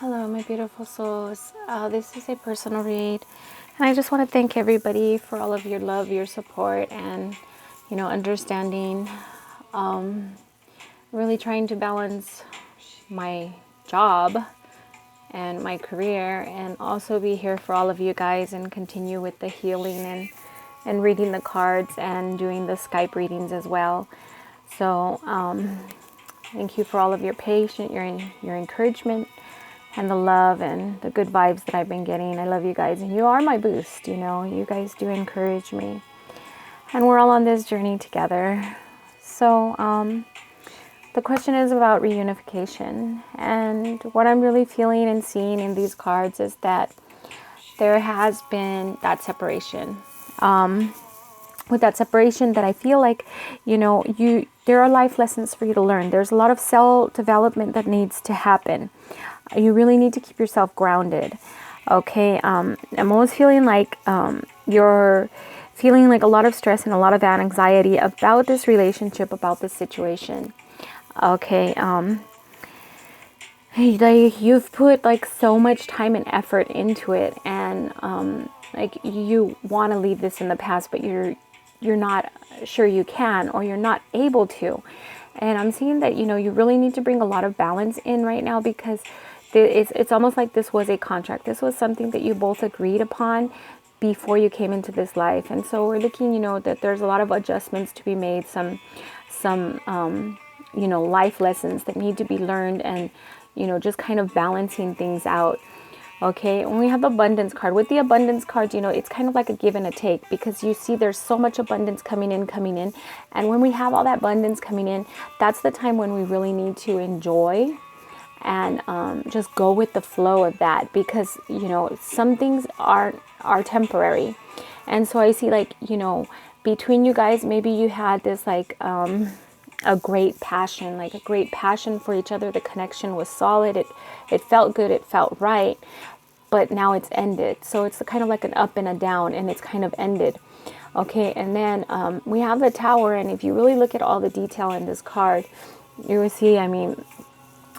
Hello, my beautiful souls. This is a personal read, and I just want to thank everybody for all of your love, your support, and understanding. Really trying to balance my job and my career, and also be here for all of you guys and continue with the healing and reading the cards and doing the Skype readings as well. So thank you for all of your patience, your encouragement, and the love and the good vibes that I've been getting. I love you guys, and you are my boost. You guys do encourage me, and we're all on this journey together. So the question is about reunification, and what I'm really feeling and seeing in these cards is that there has been that separation. With that separation, that I feel like, there are life lessons for you to learn. There's a lot of self-development that needs to happen. You really need to keep yourself grounded. Okay, I'm always feeling like you're feeling like a lot of stress and a lot of anxiety about this relationship, about this situation. Okay, like you've put like so much time and effort into it, and like you want to leave this in the past, but you're not sure you can, or you're not able to. And I'm seeing that you really need to bring a lot of balance in right now, because it's almost like this was a contract. This was something that you both agreed upon before you came into this life. And so we're looking, that there's a lot of adjustments to be made, some life lessons that need to be learned, and just kind of balancing things out. Okay, when we have the abundance card, with the abundance card, it's kind of like a give and a take, because you see there's so much abundance coming in. And when we have all that abundance coming in, that's the time when we really need to enjoy and just go with the flow of that, because, some things are temporary. And so I see, like, between you guys, maybe you had this like a great passion, for each other. The connection was solid. It felt good. It felt right. But now it's ended. So it's kind of like an up and a down, and it's kind of ended. Okay, and then we have the Tower, and if you really look at all the detail in this card, you will see,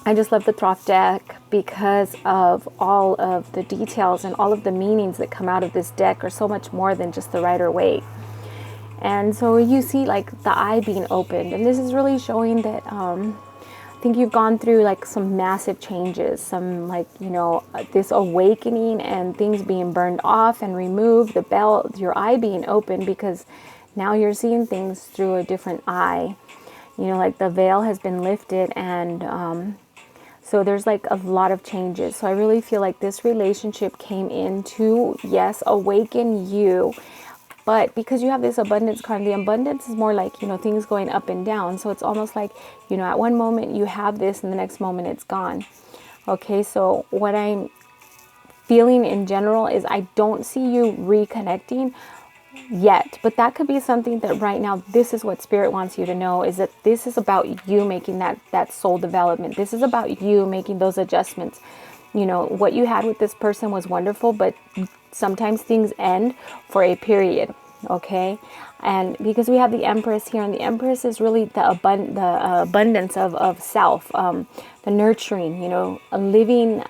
I just love the Thoth deck because of all of the details, and all of the meanings that come out of this deck are so much more than just the Rider-Waite. And so you see like the eye being opened, and this is really showing that I think you've gone through like some massive changes, some like, this awakening, and things being burned off and removed, the belt, your eye being open, because now you're seeing things through a different eye. Like the veil has been lifted, and so there's like a lot of changes. So I really feel like this relationship came in to, yes, awaken you. But because you have this abundance card, the abundance is more like, things going up and down. So it's almost like, at one moment you have this, and the next moment it's gone. Okay, so what I'm feeling in general is I don't see you reconnecting yet. But that could be something that right now, this is what Spirit wants you to know, is that this is about you making that soul development. This is about you making those adjustments. What you had with this person was wonderful, but sometimes things end for a period. Okay, and because we have the Empress here, and the Empress is really the abundance of self, the nurturing, living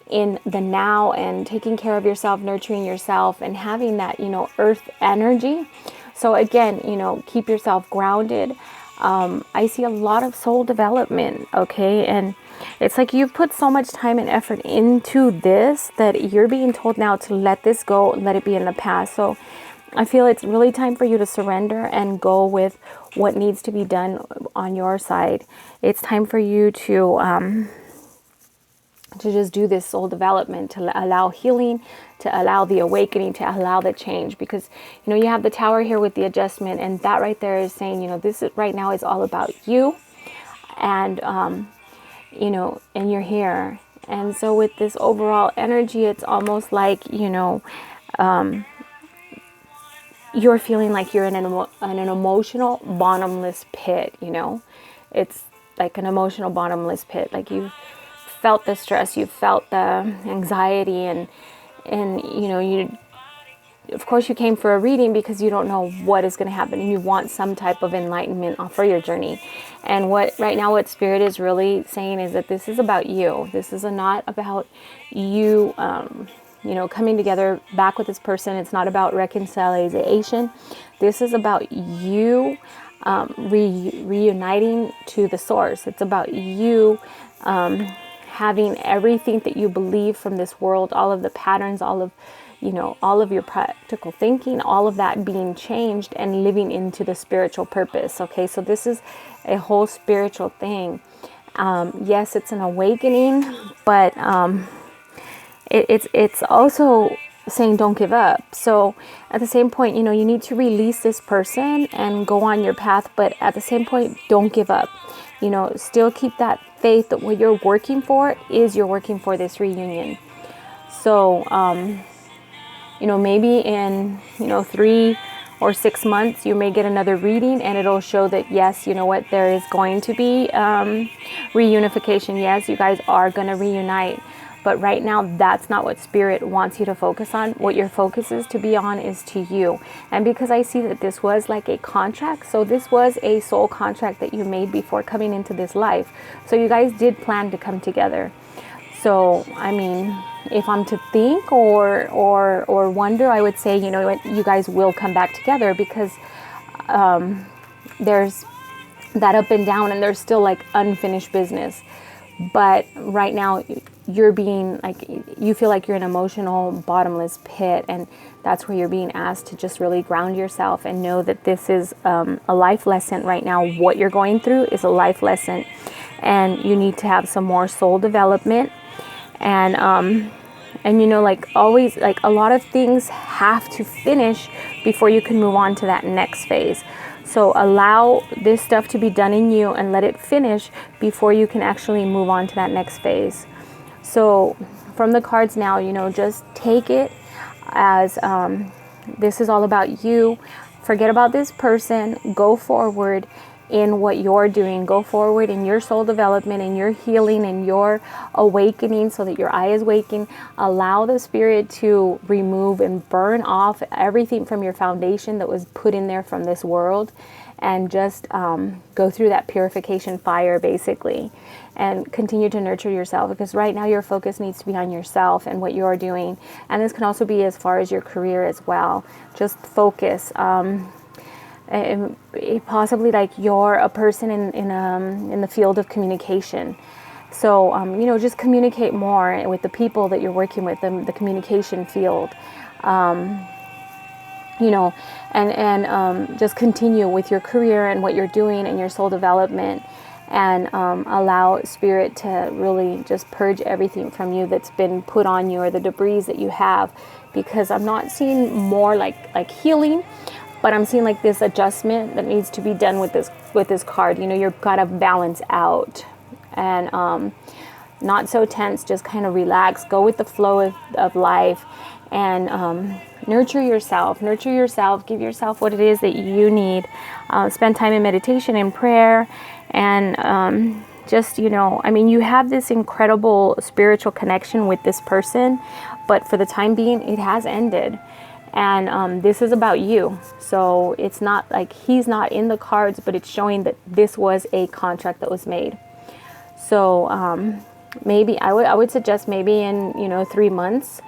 in the now, and taking care of yourself, nurturing yourself, and having that, earth energy. So again, keep yourself grounded. I see a lot of soul development. Okay, and it's like you've put so much time and effort into this that you're being told now to let this go, let it be in the past. So I feel it's really time for you to surrender and go with what needs to be done on your side. It's time for you to just do this soul development, to allow healing, to allow the awakening, to allow the change. Because, you have the Tower here with the adjustment, and that right there is saying, this is, right now is all about you. And, and you're here. And so with this overall energy, it's almost like, you're feeling like you're in an emotional bottomless pit. It's like an emotional bottomless pit. Like you've felt the stress, you felt the anxiety, and of course, you came for a reading because you don't know what is going to happen and you want some type of enlightenment for your journey. And right now, what Spirit is really saying is that this is about you. This is not about you, coming together back with this person. It's not about reconciliation. This is about you reuniting to the source. It's about you having everything that you believe from this world, all of the patterns, all of your practical thinking, all of that being changed and living into the spiritual purpose. Okay, so this is a whole spiritual thing. Yes, it's an awakening, but it's also saying don't give up. So at the same point, you need to release this person and go on your path, but at the same point, don't give up. Still keep that faith that what you're working for is you're working for this reunion. So, maybe in, 3 or 6 months, you may get another reading and it'll show that, yes, you know what, there is going to be reunification. Yes, you guys are going to reunite. But right now, that's not what Spirit wants you to focus on. What your focus is to be on is to you. And because I see that this was like a contract, so this was a soul contract that you made before coming into this life. So you guys did plan to come together. So, I mean, if I'm to think or wonder, I would say, you guys will come back together because there's that up and down and there's still like unfinished business. But right now, you're being like, you feel like you're in an emotional bottomless pit, and that's where you're being asked to just really ground yourself and know that this is a life lesson right now. What you're going through is a life lesson, and you need to have some more soul development. And like always, like a lot of things have to finish before you can move on to that next phase. So allow this stuff to be done in you and let it finish before you can actually move on to that next phase. So from the cards now, just take it as this is all about you. Forget about this person. Go forward in what you're doing. Go forward in your soul development, in your healing, in your awakening, so that your eye is waking. Allow the Spirit to remove and burn off everything from your foundation that was put in there from this world, and just go through that purification fire, basically, and continue to nurture yourself, because right now your focus needs to be on yourself and what you're doing. And this can also be as far as your career as well. Just focus. Possibly like you're a person in the field of communication. So, just communicate more with the people that you're working with, the communication field, and just continue with your career and what you're doing and your soul development, and allow Spirit to really just purge everything from you that's been put on you, or the debris that you have, because I'm not seeing more like healing, but I'm seeing like this adjustment that needs to be done with this card. You've got to balance out and not so tense, just kind of relax, go with the flow of life, and nurture yourself, give yourself what it is that you need. Spend time in meditation and prayer, and you have this incredible spiritual connection with this person, but for the time being, it has ended. And this is about you. So it's not like he's not in the cards, but it's showing that this was a contract that was made. So maybe I would suggest maybe in 3 months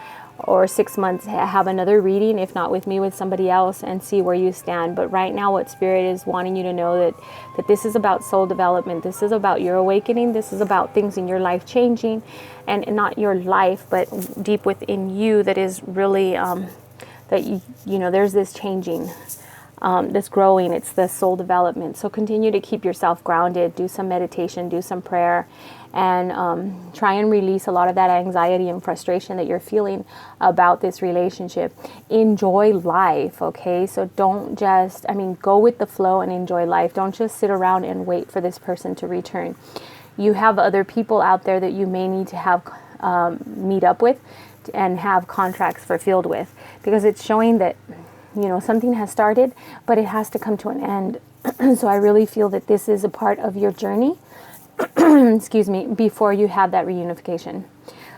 or 6 months, have another reading, if not with me, with somebody else, and see where you stand. But right now, what Spirit is wanting you to know that this is about soul development. This is about your awakening. This is about things in your life changing, and not your life, but deep within you, that is really that there's this changing, this growing. It's the soul development. So continue to keep yourself grounded. Do some meditation, do some prayer, and try and release a lot of that anxiety and frustration that you're feeling about this relationship. Enjoy life, okay? So don't just, go with the flow and enjoy life. Don't just sit around and wait for this person to return. You have other people out there that you may need to have meet up with and have contracts fulfilled with, because it's showing that something has started, but it has to come to an end. So I really feel that this is a part of your journey excuse me, before you have that reunification.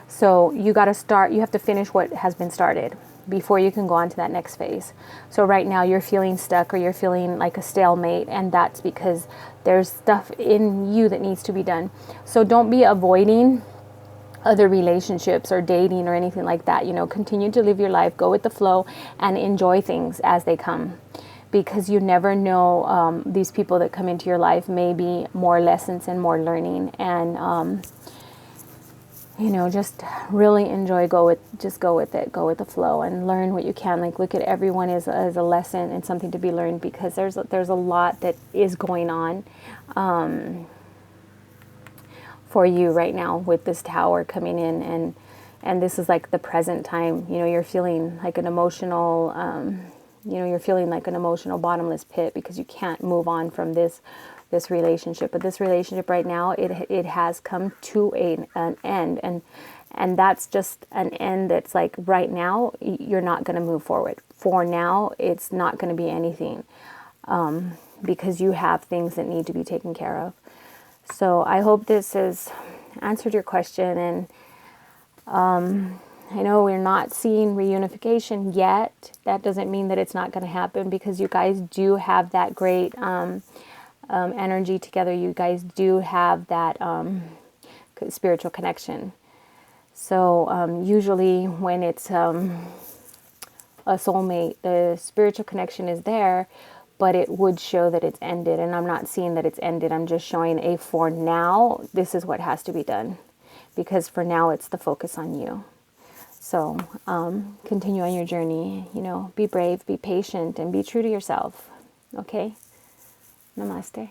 So you got to start, you have to finish what has been started. before you can go on to that next phase. So right now you're feeling stuck or you're feeling like a stalemate, and that's because there's stuff in you that needs to be done. So don't be avoiding other relationships or dating or anything like that. Continue to live your life, go with the flow, and enjoy things as they come, because you never know, these people that come into your life may be more lessons and more learning. And just really enjoy, go with it, go with the flow, and learn what you can. Like, look at everyone as a lesson and something to be learned, because there's a lot that is going on for you right now with this Tower coming in, and this is like the present time. You're feeling like an emotional bottomless pit, because you can't move on from this relationship. But this relationship right now, it has come to an end, and that's just an end that's like, right now you're not going to move forward. For now, it's not going to be anything, because you have things that need to be taken care of. So I hope this has answered your question. And I know we're not seeing reunification yet. That doesn't mean that it's not going to happen, because you guys do have that great energy together. You guys do have that spiritual connection. So usually when it's a soulmate, the spiritual connection is there, but it would show that it's ended. And I'm not seeing that it's ended. I'm just showing for now, this is what has to be done, because for now it's the focus on you. So continue on your journey, be brave, be patient, and be true to yourself. Okay? Namaste.